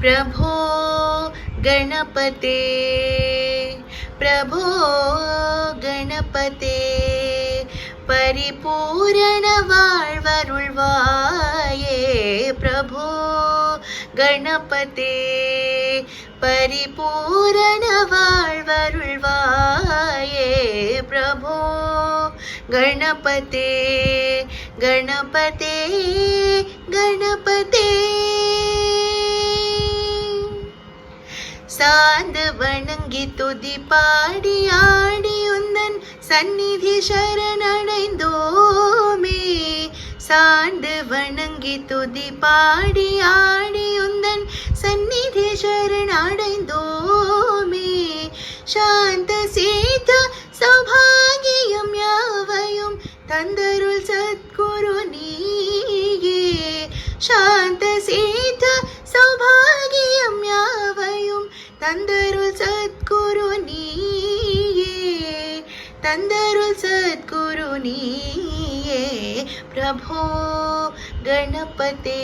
प्रभो गणपते प्रभो गणपते परिपूर्ण வாழ்வருள்வாயே प्रभो गणपते परिपूर्ण வாழ்வருள்வாயே प्रभो गणपते गणपते गणपते சாந்து வணங்கி துதி பாடி ஆடி உந்தன் சந்நிதி சரணடைந்தோமே சாந்து வணங்கி துதி பாடி ஆடி உந்தன் சந்நிதி சரணடைந்தோமே சாந்த சீத சௌபாகியம் யாவையும் தந்தருள் சத்குரு நீயே சாந்த சீத சௌபாகியம் யாவையும் தந்தருள் சத்குரு நீயே தந்தருள் சத்குரு நீயே பிரபோ गणपते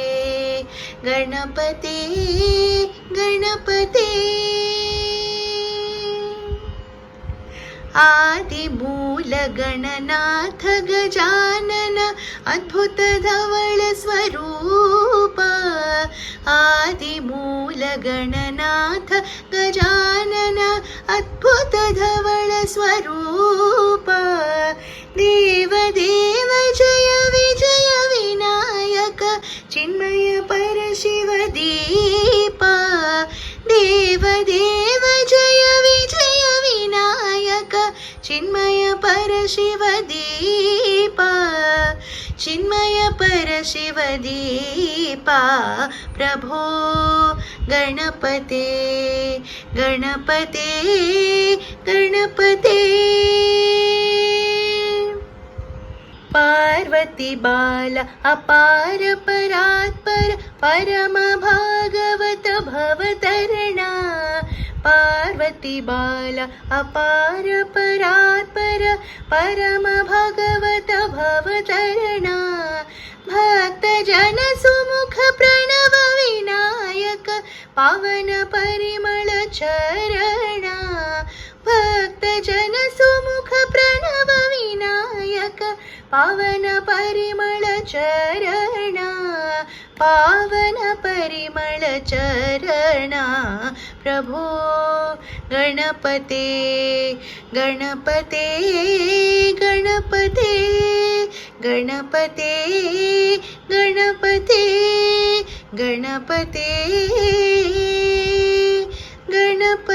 गणपते गणपते आदिमूल गणनाथ गजानन अद्भुत धवल स्वरूप आदिमूल गणनाथ गजानन अद्भुत धवल स्वरूप देव देव जय विजय विनायक चिन्मय परशिव दीप देव देव जय विजय विनायक चिन्मय परशिव दीप चिन्मय परशिव दीप प्रभो गणपते गणपते गणपते पार्वती बाल अपार परात्पर परम भागवत भवतरणा पार्वती बाल अपार परात्पर परम भागवत भवतरणा भक्त जन सुमुख प्रणव विनायक पावन परिमल चरणा भक्त जन सुमुख प्रणव विनायक पावन परिमल चरणा पावन परिमल चरणा प्रभो गणपते गणपते गणपते गणपते गणपते गणपते गणपते